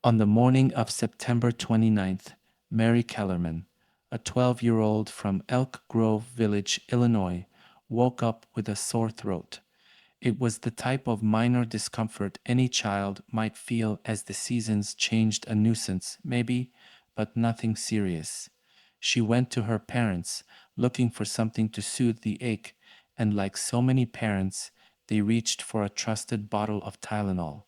On the morning of September 29th, Mary Kellerman, a 12-year-old from Elk Grove Village, Illinois, woke up with a sore throat. It was the type of minor discomfort any child might feel as the seasons changed, a nuisance, maybe, but nothing serious. She went to her parents, looking for something to soothe the ache, and like so many parents, they reached for a trusted bottle of Tylenol.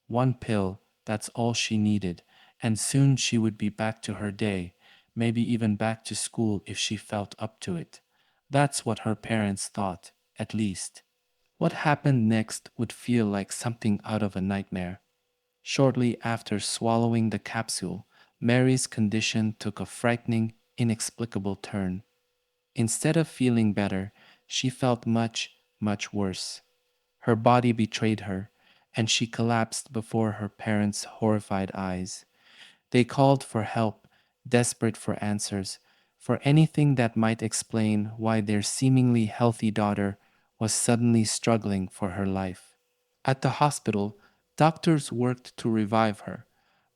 One pill, that's all she needed, and soon she would be back to her day, maybe even back to school if she felt up to it. That's what her parents thought, at least. What happened next would feel like something out of a nightmare. Shortly after swallowing the capsule, Mary's condition took a frightening, inexplicable turn. Instead of feeling better, she felt much, much worse. Her body betrayed her, and she collapsed before her parents' horrified eyes. They called for help, desperate for answers, for anything that might explain why their seemingly healthy daughter was suddenly struggling for her life. At the hospital, doctors worked to revive her,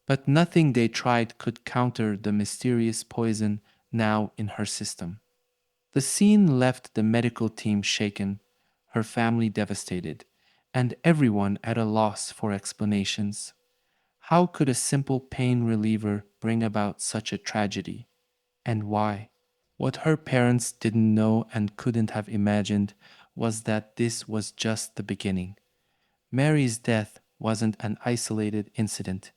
but nothing they tried could counter the mysterious poison now in her system. The scene left the medical team shaken, her family devastated, and everyone at a loss for explanations. How could a simple pain reliever bring about such a tragedy? And why? What her parents didn't know and couldn't have imagined was that this was just the beginning. Mary's death wasn't an isolated incident.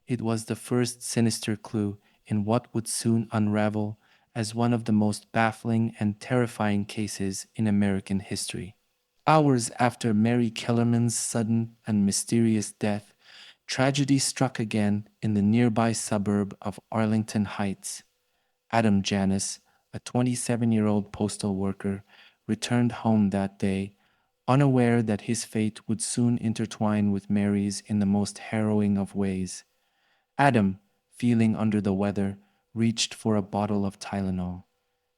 It was the first sinister clue in what would soon unravel as one of the most baffling and terrifying cases in American history. Hours after Mary Kellerman's sudden and mysterious death, tragedy struck again in the nearby suburb of Arlington Heights. Adam Janis, a 27-year-old postal worker, returned home that day, unaware that his fate would soon intertwine with Mary's in the most harrowing of ways. Adam, feeling under the weather, reached for a bottle of Tylenol.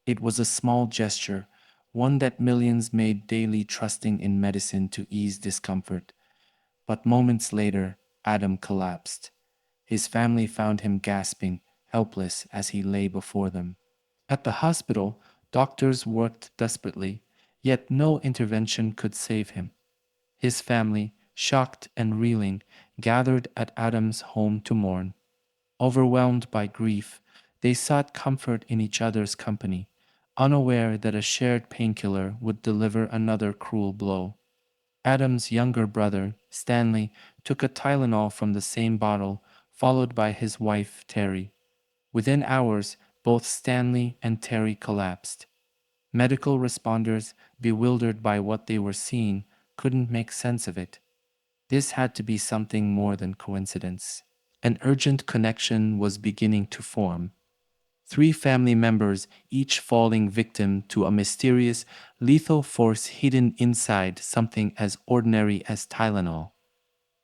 It was a small gesture, one that millions made daily, trusting in medicine to ease discomfort. But moments later, Adam collapsed. His family found him gasping, helpless as he lay before them. At the hospital, doctors worked desperately, yet no intervention could save him. His family, shocked and reeling, gathered at Adam's home to mourn. Overwhelmed by grief, they sought comfort in each other's company, unaware that a shared painkiller would deliver another cruel blow. Adam's younger brother, Stanley, took a Tylenol from the same bottle, followed by his wife, Terry. Within hours, both Stanley and Terry collapsed. Medical responders, bewildered by what they were seeing, couldn't make sense of it. This had to be something more than coincidence. An urgent connection was beginning to form. Three family members, each falling victim to a mysterious, lethal force hidden inside something as ordinary as Tylenol.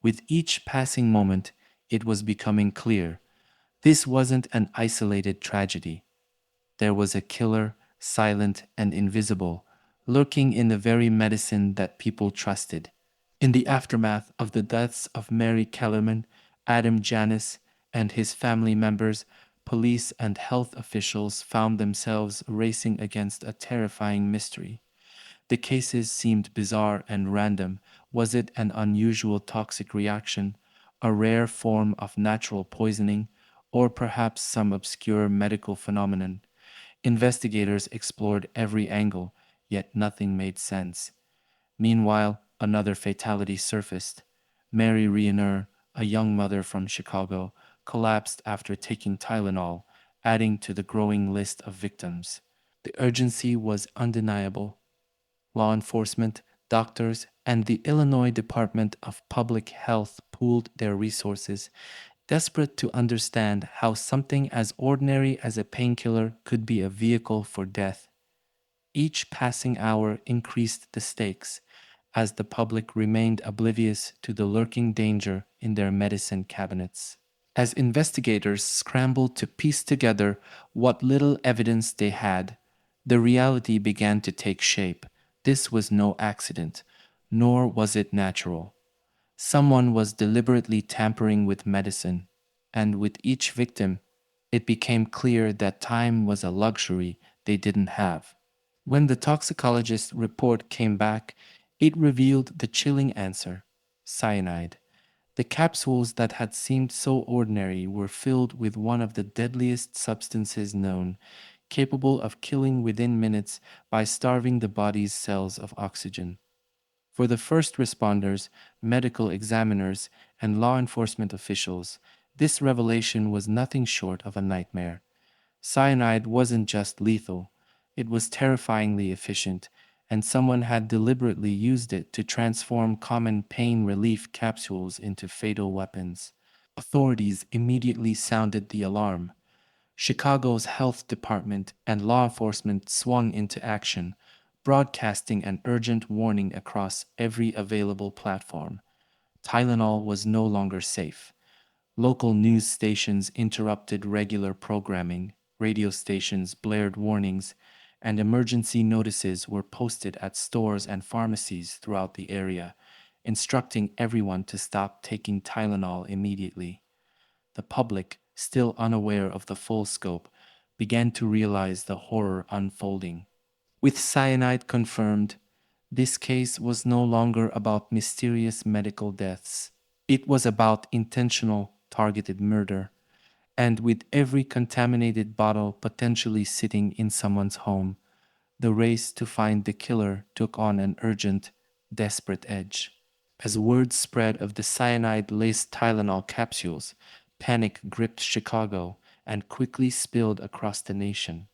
With each passing moment, it was becoming clear this wasn't an isolated tragedy. There was a killer, silent and invisible, lurking in the very medicine that people trusted. In the aftermath of the deaths of Mary Kellerman, Adam Janis, and his family members, police and health officials found themselves racing against a terrifying mystery. The cases seemed bizarre and random. Was it an unusual toxic reaction, a rare form of natural poisoning, or perhaps some obscure medical phenomenon? Investigators explored every angle, yet nothing made sense. Meanwhile, another fatality surfaced. Mary Riener, a young mother from Chicago, collapsed after taking Tylenol, adding to the growing list of victims. The urgency was undeniable. Law enforcement, doctors, and the Illinois Department of Public Health pooled their resources, desperate to understand how something as ordinary as a painkiller could be a vehicle for death. Each passing hour increased the stakes, as the public remained oblivious to the lurking danger in their medicine cabinets. As investigators scrambled to piece together what little evidence they had, the reality began to take shape. This was no accident, nor was it natural. Someone was deliberately tampering with medicine. and with each victim, it became clear that time was a luxury they didn't have. When the toxicologist report came back, it revealed the chilling answer: cyanide. The capsules that had seemed so ordinary were filled with one of the deadliest substances known, capable of killing within minutes by starving the body's cells of oxygen. For the first responders, medical examiners, and law enforcement officials, this revelation was nothing short of a nightmare. Cyanide wasn't just lethal, it was terrifyingly efficient, and someone had deliberately used it to transform common pain relief capsules into fatal weapons. Authorities immediately sounded the alarm. Chicago's health department and law enforcement swung into action, broadcasting an urgent warning across every available platform. Tylenol was no longer safe. Local news stations interrupted regular programming, radio stations blared warnings, and emergency notices were posted at stores and pharmacies throughout the area, instructing everyone to stop taking Tylenol immediately. The public, still unaware of the full scope, began to realize the horror unfolding. With cyanide confirmed, this case was no longer about mysterious medical deaths. It was about intentional, targeted murder. And with every contaminated bottle potentially sitting in someone's home, the race to find the killer took on an urgent, desperate edge. As word spread of the cyanide laced Tylenol capsules, panic gripped Chicago and quickly spilled across the nation.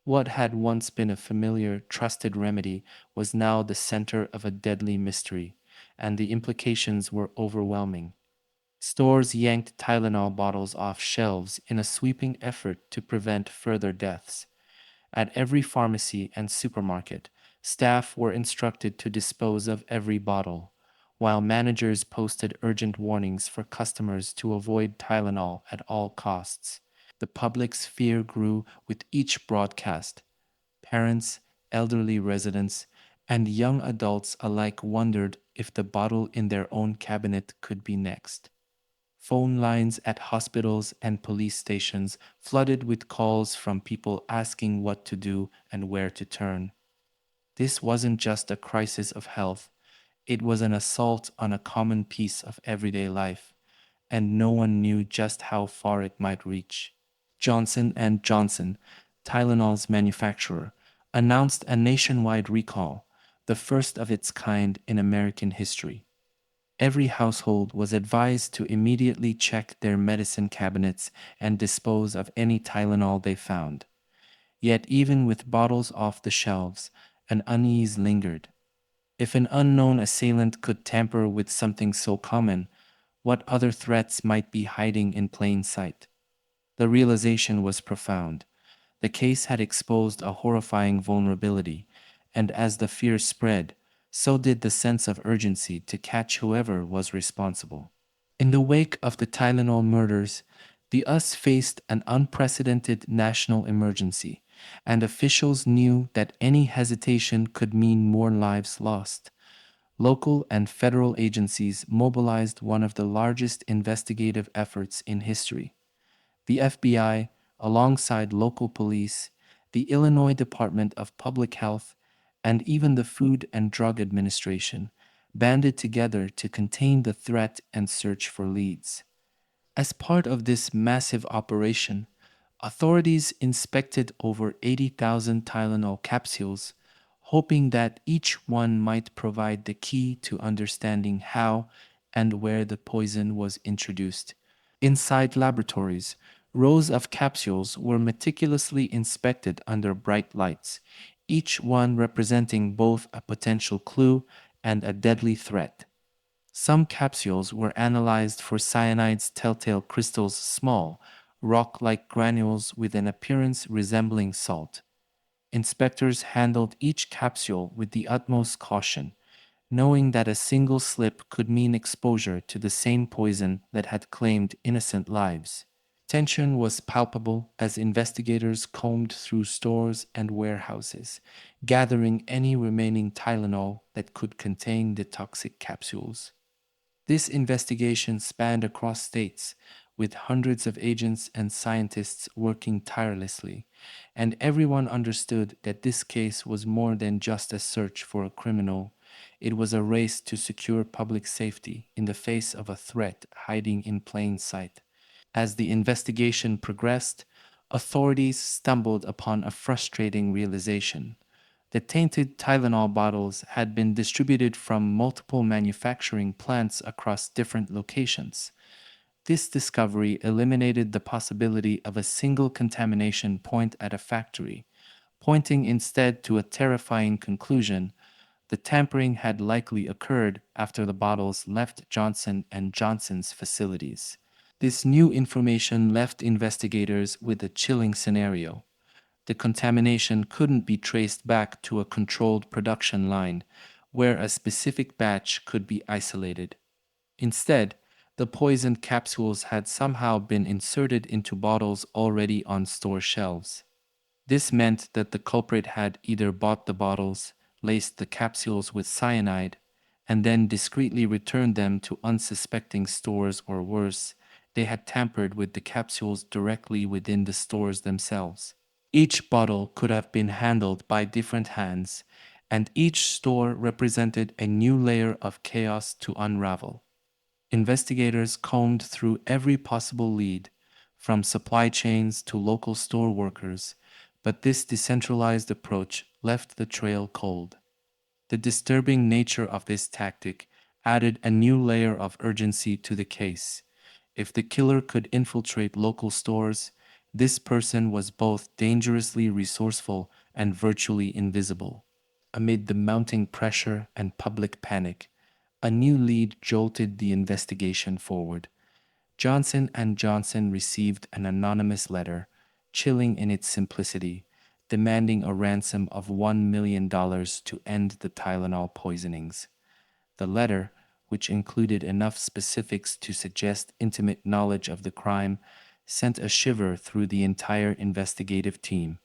What had once been a familiar, trusted remedy was now the center of a deadly mystery, and the implications were overwhelming. Stores yanked Tylenol bottles off shelves in a sweeping effort to prevent further deaths. At every pharmacy and supermarket, staff were instructed to dispose of every bottle, while managers posted urgent warnings for customers to avoid Tylenol at all costs. The public's fear grew with each broadcast. Parents, elderly residents, and young adults alike wondered if the bottle in their own cabinet could be next. Phone lines at hospitals and police stations flooded with calls from people asking what to do and where to turn. This wasn't just a crisis of health, it was an assault on a common piece of everyday life, and no one knew just how far it might reach. Johnson& Johnson, Tylenol's manufacturer, announced a nationwide recall, the first of its kind in American history. Every household was advised to immediately check their medicine cabinets and dispose of any Tylenol they found. Yet, even with bottles off the shelves, an unease lingered. If an unknown assailant could tamper with something so common, what other threats might be hiding in plain sight? The realization was profound. The case had exposed a horrifying vulnerability, and as the fear spread, so did the sense of urgency to catch whoever was responsible. In the wake of the Tylenol murders, the US faced an unprecedented national emergency, and officials knew that any hesitation could mean more lives lost. Local and federal agencies mobilized one of the largest investigative efforts in history. The FBI, alongside local police, the Illinois Department of Public Health, and even the Food and Drug Administration, banded together to contain the threat and search for leads. As part of this massive operation, authorities inspected over 80,000 Tylenol capsules, hoping that each one might provide the key to understanding how and where the poison was introduced. Inside laboratories, rows of capsules were meticulously inspected under bright lights, each one representing both a potential clue and a deadly threat. Some capsules were analyzed for cyanide's telltale crystals, small, rock like granules with an appearance resembling salt. Inspectors handled each capsule with the utmost caution, knowing that a single slip could mean exposure to the same poison that had claimed innocent lives. Tension was palpable as investigators combed through stores and warehouses, gathering any remaining Tylenol that could contain the toxic capsules. This investigation spanned across states, with hundreds of agents and scientists working tirelessly, and everyone understood that this case was more than just a search for a criminal. It was a race to secure public safety in the face of a threat hiding in plain sight. As the investigation progressed, authorities stumbled upon a frustrating realization. The tainted Tylenol bottles had been distributed from multiple manufacturing plants across different locations. This discovery eliminated the possibility of a single contamination point at a factory, pointing instead to a terrifying conclusion: the tampering had likely occurred after the bottles left Johnson and Johnson's facilities. This new information left investigators with a chilling scenario. The contamination couldn't be traced back to a controlled production line where a specific batch could be isolated. Instead, the poisoned capsules had somehow been inserted into bottles already on store shelves. This meant that the culprit had either bought the bottles, laced the capsules with cyanide, and then discreetly returned them to unsuspecting stores, or worse, they had tampered with the capsules directly within the stores themselves. Each bottle could have been handled by different hands, and each store represented a new layer of chaos to unravel. Investigators combed through every possible lead, from supply chains to local store workers, but this decentralized approach left the trail cold. The disturbing nature of this tactic added a new layer of urgency to the case. If the killer could infiltrate local stores, this person was both dangerously resourceful and virtually invisible. Amid the mounting pressure and public panic, a new lead jolted the investigation forward. Johnson and Johnson received an anonymous letter, chilling in its simplicity, demanding a ransom of $1 million to end the Tylenol poisonings. The letter, which included enough specifics to suggest intimate knowledge of the crime, sent a shiver through the entire investigative team.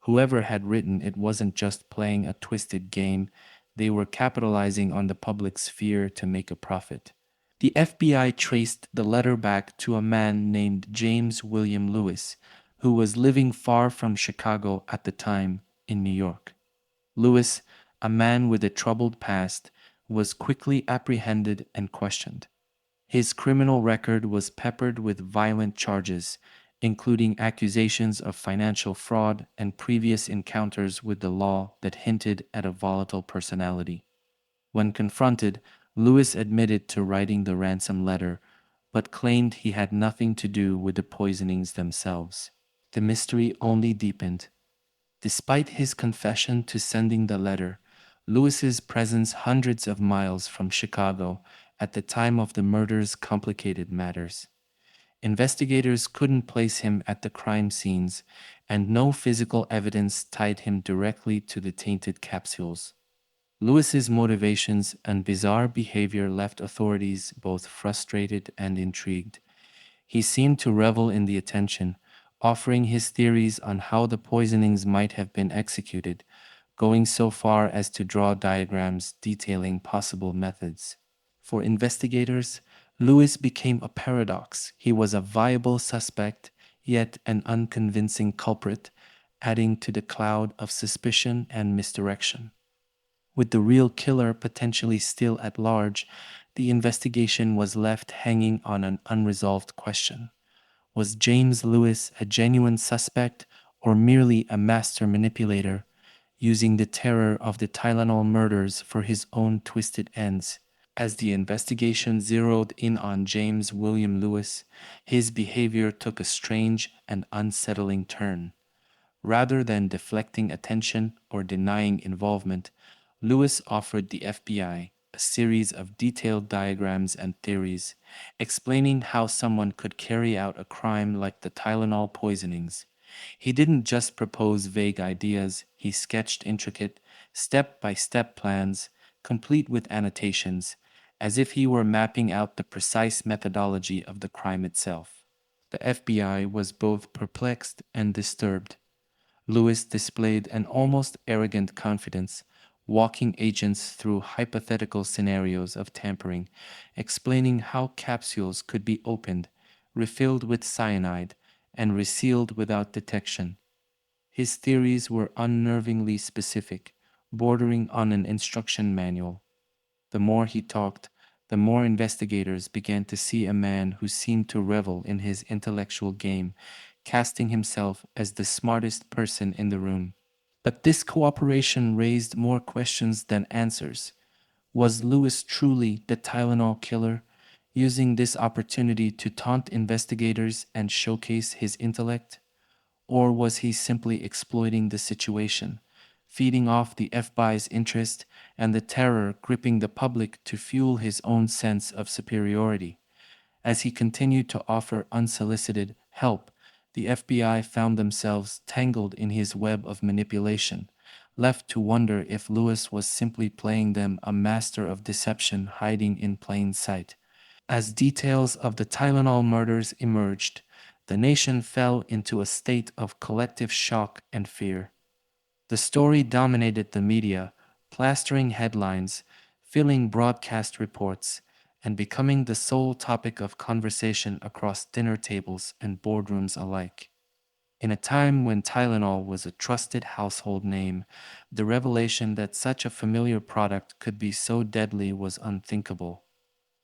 Whoever had written it wasn't just playing a twisted game, they were capitalizing on the public's fear to make a profit. The FBI traced the letter back to a man named James William Lewis, who was living far from Chicago at the time in New York. Lewis, a man with a troubled past, was quickly apprehended and questioned. His criminal record was peppered with violent charges, including accusations of financial fraud and previous encounters with the law that hinted at a volatile personality. When confronted, Lewis admitted to writing the ransom letter, but claimed he had nothing to do with the poisonings themselves. The mystery only deepened. Despite his confession to sending the letter, Lewis's presence hundreds of miles from Chicago at the time of the murders complicated matters. Investigators couldn't place him at the crime scenes, and no physical evidence tied him directly to the tainted capsules. Lewis's motivations and bizarre behavior left authorities both frustrated and intrigued. He seemed to revel in the attention, offering his theories on how the poisonings might have been executed, going so far as to draw diagrams detailing possible methods. For investigators, Lewis became a paradox. He was a viable suspect, yet an unconvincing culprit, adding to the cloud of suspicion and misdirection. With the real killer potentially still at large, the investigation was left hanging on an unresolved question. Was James Lewis a genuine suspect or merely a master manipulator, using the terror of the Tylenol murders for his own twisted ends? As the investigation zeroed in on James William Lewis, his behavior took a strange and unsettling turn. Rather than deflecting attention or denying involvement, Lewis offered the FBI a series of detailed diagrams and theories, explaining how someone could carry out a crime like the Tylenol poisonings. He didn't just propose vague ideas, he sketched intricate, step by step plans, complete with annotations, as if he were mapping out the precise methodology of the crime itself. The FBI was both perplexed and disturbed. Lewis displayed an almost arrogant confidence, walking agents through hypothetical scenarios of tampering, explaining how capsules could be opened, refilled with cyanide, and resealed without detection. His theories were unnervingly specific, bordering on an instruction manual. The more he talked, the more investigators began to see a man who seemed to revel in his intellectual game, casting himself as the smartest person in the room. But this cooperation raised more questions than answers. Was Lewis truly the Tylenol killer, using this opportunity to taunt investigators and showcase his intellect? Or was he simply exploiting the situation, feeding off the FBI's interest and the terror gripping the public to fuel his own sense of superiority? As he continued to offer unsolicited help, the FBI found themselves tangled in his web of manipulation, left to wonder if Lewis was simply playing them a master of deception hiding in plain sight. As details of the Tylenol murders emerged, the nation fell into a state of collective shock and fear. The story dominated the media, plastering headlines, filling broadcast reports, and becoming the sole topic of conversation across dinner tables and boardrooms alike. In a time when Tylenol was a trusted household name, the revelation that such a familiar product could be so deadly was unthinkable.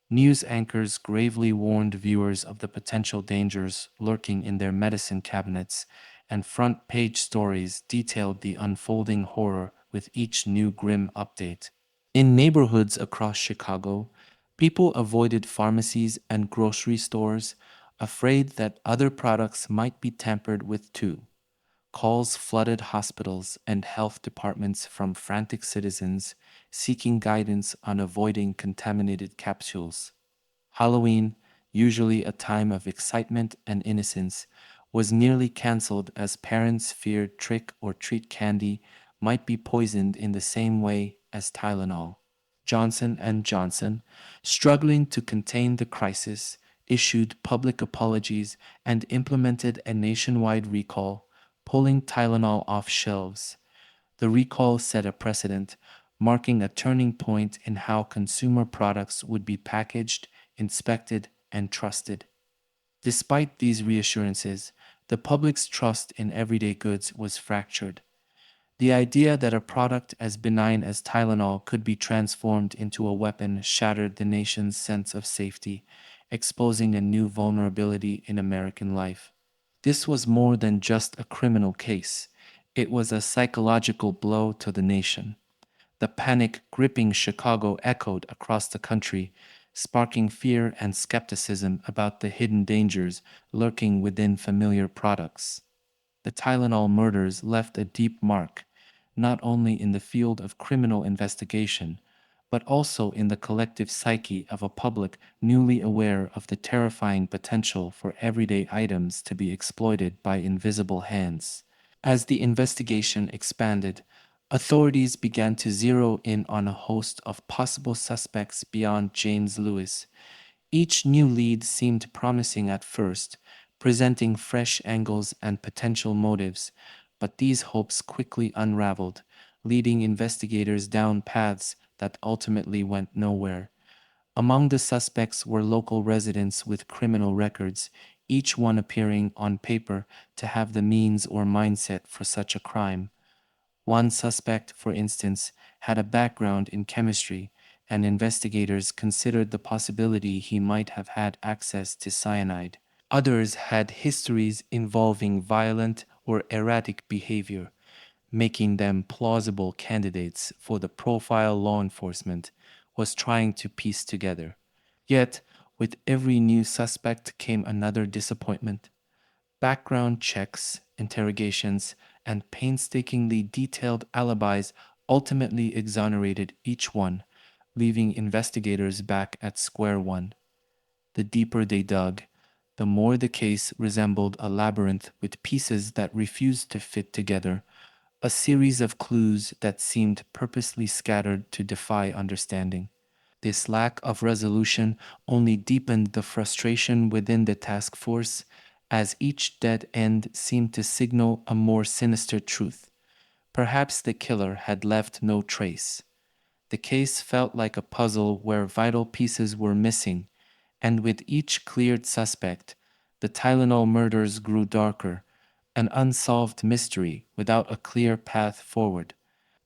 News anchors gravely warned viewers of the potential dangers lurking in their medicine cabinets, and front page stories detailed the unfolding horror with each new grim update. In neighborhoods across Chicago, people avoided pharmacies and grocery stores, afraid that other products might be tampered with too. Calls flooded hospitals and health departments from frantic citizens seeking guidance on avoiding contaminated capsules. Halloween, usually a time of excitement and innocence, was nearly canceled as parents feared trick or treat candy might be poisoned in the same way as Tylenol. Johnson and Johnson, struggling to contain the crisis, issued public apologies and implemented a nationwide recall, pulling Tylenol off shelves. The recall set a precedent, marking a turning point in how consumer products would be packaged, inspected, and trusted. Despite these reassurances, the public's trust in everyday goods was fractured. The idea that a product as benign as Tylenol could be transformed into a weapon shattered the nation's sense of safety, exposing a new vulnerability in American life. This was more than just a criminal case. It was a psychological blow to the nation. The panic gripping Chicago echoed across the country, sparking fear and skepticism about the hidden dangers lurking within familiar products. The Tylenol murders left a deep mark, not only in the field of criminal investigation, but also in the collective psyche of a public newly aware of the terrifying potential for everyday items to be exploited by invisible hands. As the investigation expanded, authorities began to zero in on a host of possible suspects beyond James Lewis. Each new lead seemed promising at first, presenting fresh angles and potential motives, but these hopes quickly unraveled, leading investigators down paths that ultimately went nowhere. Among the suspects were local residents with criminal records, each one appearing on paper to have the means or mindset for such a crime. One suspect, for instance, had a background in chemistry, and investigators considered the possibility he might have had access to cyanide. Others had histories involving violent or erratic behavior, making them plausible candidates for the profile law enforcement was trying to piece together. Yet, with every new suspect came another disappointment. Background checks, interrogations, and painstakingly detailed alibis ultimately exonerated each one, leaving investigators back at square one. The deeper they dug, the more the case resembled a labyrinth with pieces that refused to fit together, a series of clues that seemed purposely scattered to defy understanding. This lack of resolution only deepened the frustration within the task force, as each dead end seemed to signal a more sinister truth. Perhaps the killer had left no trace. The case felt like a puzzle where vital pieces were missing, and with each cleared suspect, The Tylenol murders grew darker, an unsolved mystery without a clear path forward.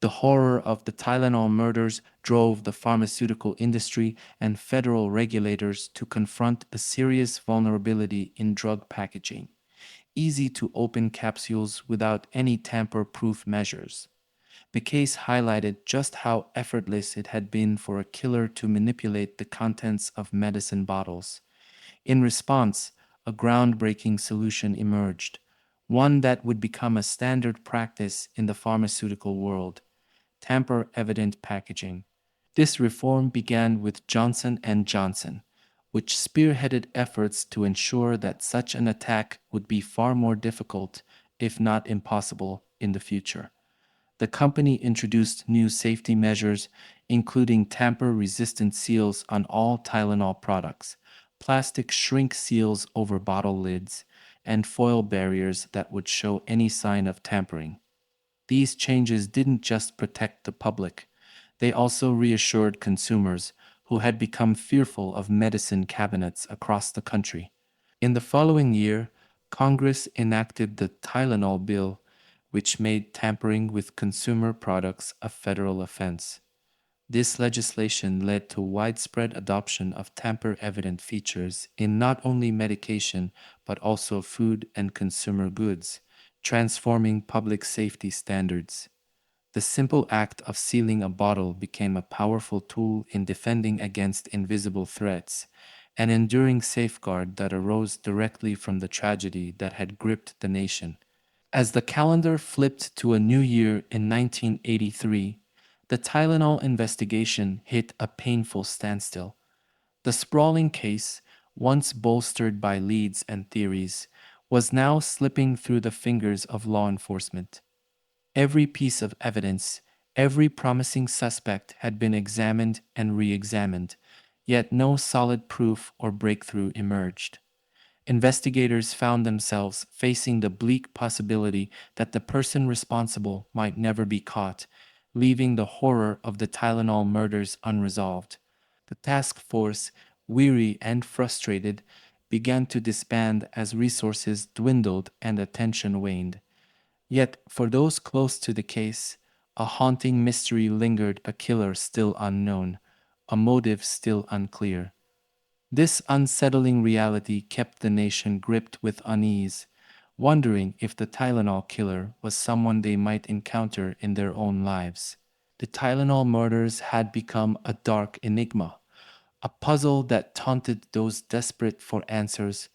The horror of the Tylenol murders drove the pharmaceutical industry and federal regulators to confront a serious vulnerability in drug packaging: easy to open capsules without any tamper proof measures. The case highlighted just how effortless it had been for a killer to manipulate the contents of medicine bottles. In response, a groundbreaking solution emerged, one that would become a standard practice in the pharmaceutical world: tamper-evident packaging. This reform began with Johnson and Johnson, which spearheaded efforts to ensure that such an attack would be far more difficult, if not impossible, in the future. The company introduced new safety measures, including tamper-resistant seals on all Tylenol products, plastic shrink seals over bottle lids, and foil barriers that would show any sign of tampering. These changes didn't just protect the public, they also reassured consumers who had become fearful of medicine cabinets across the country. In the following year, Congress enacted the Tylenol Bill, which made tampering with consumer products a federal offense. This legislation led to widespread adoption of tamper-evident features in not only medication but also food and consumer goods, transforming public safety standards. The simple act of sealing a bottle became a powerful tool in defending against invisible threats, an enduring safeguard that arose directly from the tragedy that had gripped the nation. As the calendar flipped to a new year in 1983, the Tylenol investigation hit a painful standstill. The sprawling case, once bolstered by leads and theories, was now slipping through the fingers of law enforcement. Every piece of evidence, every promising suspect had been examined and re examined, yet no solid proof or breakthrough emerged. Investigators found themselves facing the bleak possibility that the person responsible might never be caught, leaving the horror of the Tylenol murders unresolved. The task force, weary and frustrated, began to disband as resources dwindled and attention waned. Yet, for those close to the case, a haunting mystery lingered: a killer still unknown, a motive still unclear. This unsettling reality kept the nation gripped with unease, wondering if the Tylenol killer was someone they might encounter in their own lives. The Tylenol murders had become a dark enigma, a puzzle that taunted those desperate for answers,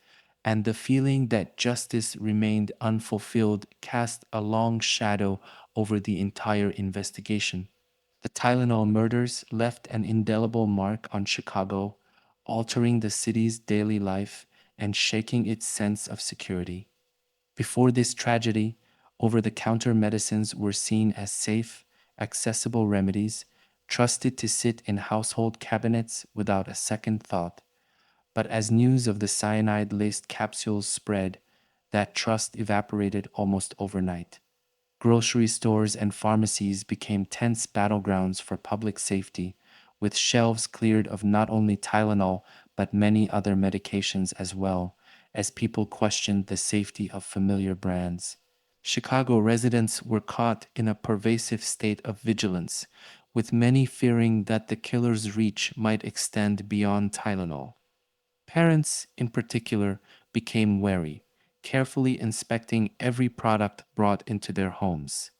and the feeling that justice remained unfulfilled cast a long shadow over the entire investigation. The Tylenol murders left an indelible mark on Chicago, altering the city's daily life and shaking its sense of security. Before this tragedy, over the counter medicines were seen as safe, accessible remedies, trusted to sit in household cabinets without a second thought. But as news of the cyanide laced capsules spread, that trust evaporated almost overnight. Grocery stores and pharmacies became tense battlegrounds for public safety, with shelves cleared of not only Tylenol but many other medications as well, as people questioned the safety of familiar brands. Chicago residents were caught in a pervasive state of vigilance, with many fearing that the killer's reach might extend beyond Tylenol. Parents, in particular, became wary, carefully inspecting every product brought into their homes.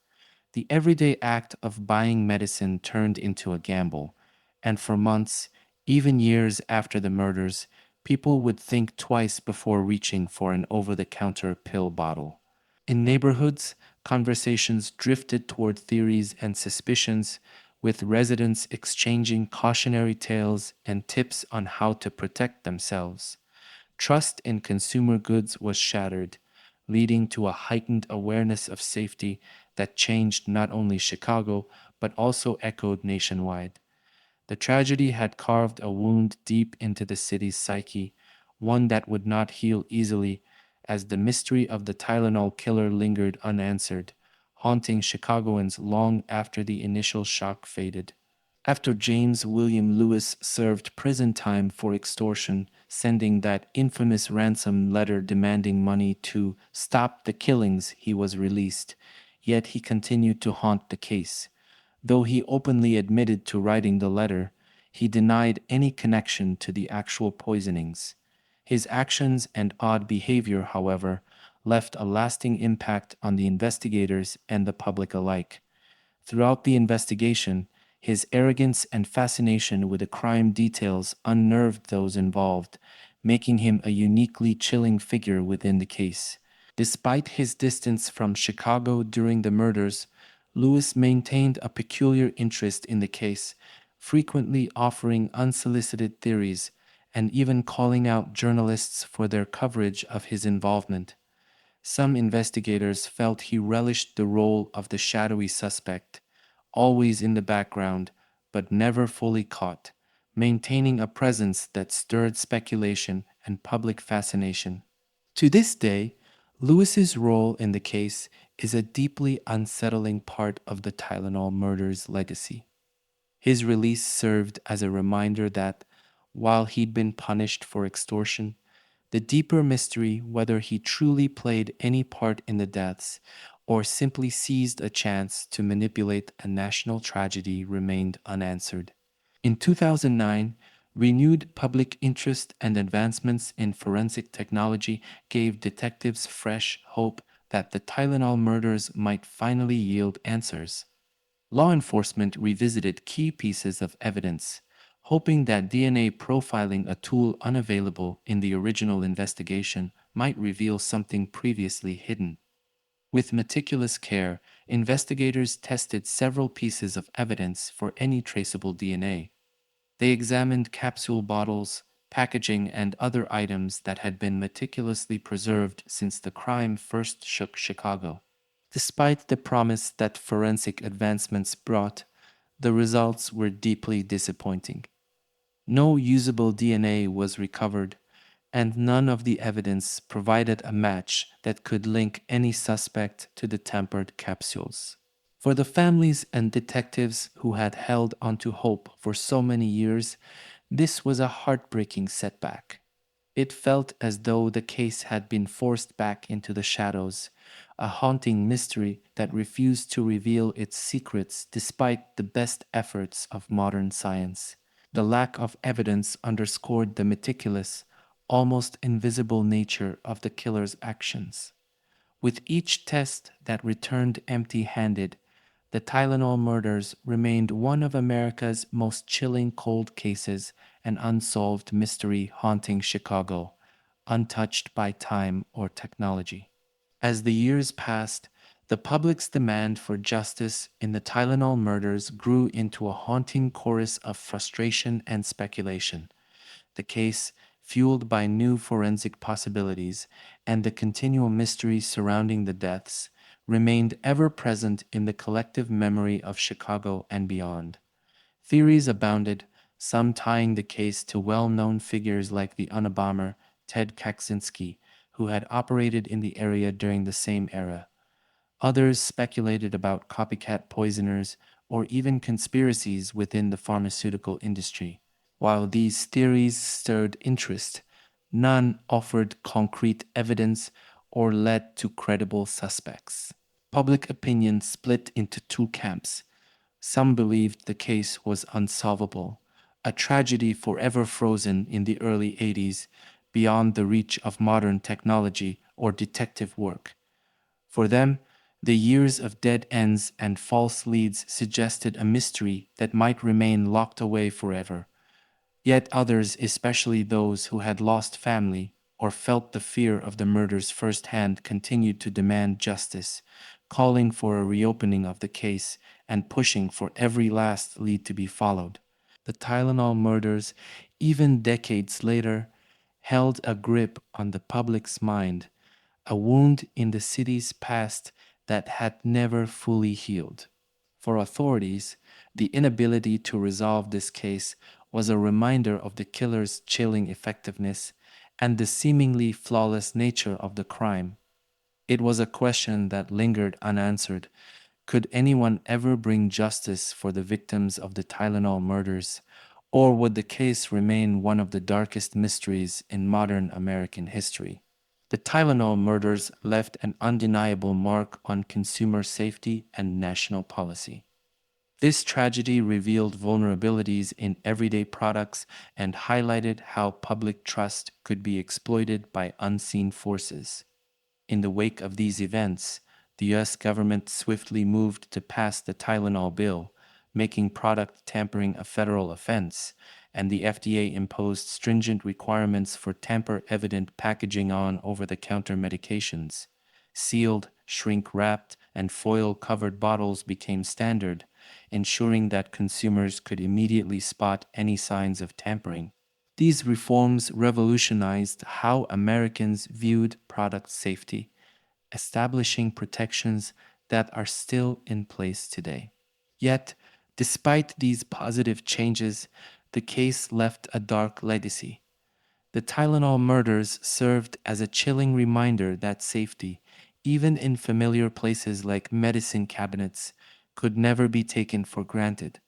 The everyday act of buying medicine turned into a gamble, and for months, even years after the murders, people would think twice before reaching for an over the counter pill bottle. In neighborhoods, conversations drifted toward theories and suspicions, with residents exchanging cautionary tales and tips on how to protect themselves. Trust in consumer goods was shattered, leading to a heightened awareness of safety that changed not only Chicago but also echoed nationwide. The tragedy had carved a wound deep into the city's psyche, one that would not heal easily, as the mystery of the Tylenol killer lingered unanswered, haunting Chicagoans long after the initial shock faded. After James William Lewis served prison time for extortion, sending that infamous ransom letter demanding money to stop the killings, he was released. Yet he continued to haunt the case. Though he openly admitted to writing the letter, he denied any connection to the actual poisonings. His actions and odd behavior, however, left a lasting impact on the investigators and the public alike. Throughout the investigation, his arrogance and fascination with the crime details unnerved those involved, making him a uniquely chilling figure within the case. Despite his distance from Chicago during the murders, Lewis maintained a peculiar interest in the case, frequently offering unsolicited theories and even calling out journalists for their coverage of his involvement. Some investigators felt he relished the role of the shadowy suspect, always in the background but never fully caught, maintaining a presence that stirred speculation and public fascination. To this day, Lewis's role in the case is a deeply unsettling part of the Tylenol murders legacy. His release served as a reminder that, while he'd been punished for extortion, the deeper mystery, whether he truly played any part in the deaths or simply seized a chance to manipulate a national tragedy, remained unanswered. In 2009, renewed public interest and advancements in forensic technology gave detectives fresh hope that the Tylenol murders might finally yield answers. Law enforcement revisited key pieces of evidence, hoping that DNA profiling, a tool unavailable in the original investigation, might reveal something previously hidden. With meticulous care, investigators tested several pieces of evidence for any traceable DNA. They examined capsule bottles, packaging, and other items that had been meticulously preserved since the crime first shook Chicago. Despite the promise that forensic advancements brought, the results were deeply disappointing. No usable DNA was recovered, and none of the evidence provided a match that could link any suspect to the tampered capsules. For the families and detectives who had held onto hope for so many years, this was a heartbreaking setback. It felt as though the case had been forced back into the shadows, a haunting mystery that refused to reveal its secrets despite the best efforts of modern science. The lack of evidence underscored the meticulous, almost invisible nature of the killer's actions. With each test that returned empty handed, the Tylenol murders remained one of America's most chilling cold cases, an unsolved mystery haunting Chicago, untouched by time or technology. As the years passed, the public's demand for justice in the Tylenol murders grew into a haunting chorus of frustration and speculation. The case, fueled by new forensic possibilities and the continual mystery surrounding the deaths, remained ever present in the collective memory of Chicago and beyond. Theories abounded, some tying the case to well-known figures like the Unabomber Ted Kaczynski, who had operated in the area during the same era. Others speculated about copycat poisoners or even conspiracies within the pharmaceutical industry. While these theories stirred interest, none offered concrete evidence or led to credible suspects. Public opinion split into two camps. Some believed the case was unsolvable, a tragedy forever frozen in the early 80s, beyond the reach of modern technology or detective work. For them, the years of dead ends and false leads suggested a mystery that might remain locked away forever. Yet others, especially those who had lost family or felt the fear of the murders firsthand, continued to demand justice, calling for a reopening of the case and pushing for every last lead to be followed. The Tylenol murders, even decades later, held a grip on the public's mind, a wound in the city's past that had never fully healed. For authorities, the inability to resolve this case was a reminder of the killer's chilling effectiveness and the seemingly flawless nature of the crime. It was a question that lingered unanswered, Could anyone ever bring justice for the victims of the Tylenol murders? Or would the case remain one of the darkest mysteries in modern American history? The Tylenol murders left an undeniable mark on consumer safety and national policy. This tragedy revealed vulnerabilities in everyday products and highlighted how public trust could be exploited by unseen forces. In the wake of these events, the U.S. government swiftly moved to pass the Tylenol bill, making product tampering a federal offense, and the FDA imposed stringent requirements for tamper-evident packaging on over-the-counter medications. Sealed, shrink-wrapped, and foil-covered bottles became standard, ensuring that consumers could immediately spot any signs of tampering. These reforms revolutionized how Americans viewed product safety, establishing protections that are still in place today. Yet, despite these positive changes, the case left a dark legacy. The Tylenol murders served as a chilling reminder that safety, even in familiar places like medicine cabinets, could never be taken for granted.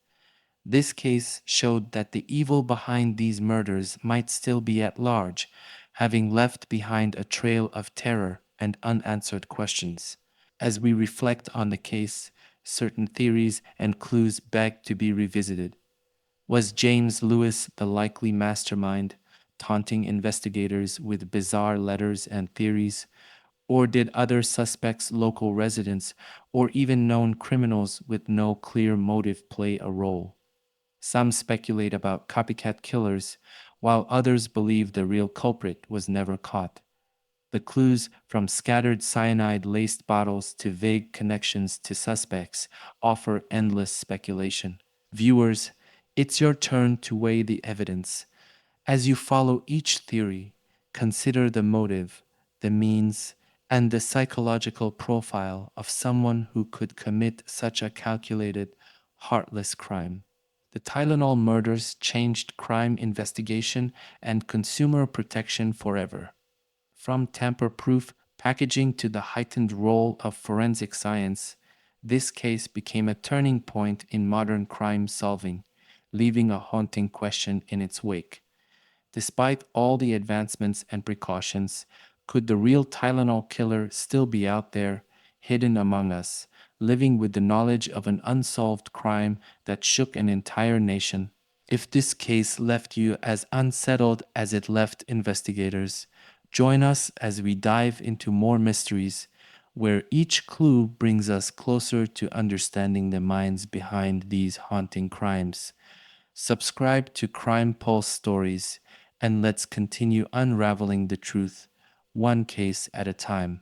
This case showed that the evil behind these murders might still be at large, having left behind a trail of terror and unanswered questions. As we reflect on the case, certain theories and clues beg to be revisited. Was James Lewis the likely mastermind, taunting investigators with bizarre letters and theories? Or did other suspects, local residents, or even known criminals with no clear motive play a role? Some speculate about copycat killers, while others believe the real culprit was never caught. The clues, from scattered cyanide laced bottles to vague connections to suspects, offer endless speculation. Viewers, it's your turn to weigh the evidence. As you follow each theory, consider the motive, the means, and the psychological profile of someone who could commit such a calculated, heartless crime. The Tylenol murders changed crime investigation and consumer protection forever. From tamper-proof packaging to the heightened role of forensic science, this case became a turning point in modern crime solving, leaving a haunting question in its wake. Despite all the advancements and precautions, could the real Tylenol killer still be out there, hidden among us, living with the knowledge of an unsolved crime that shook an entire nation? If this case left you as unsettled as it left investigators, join us as we dive into more mysteries, where each clue brings us closer to understanding the minds behind these haunting crimes. Subscribe to Crime Pulse Stories, and let's continue unraveling the truth, one case at a time.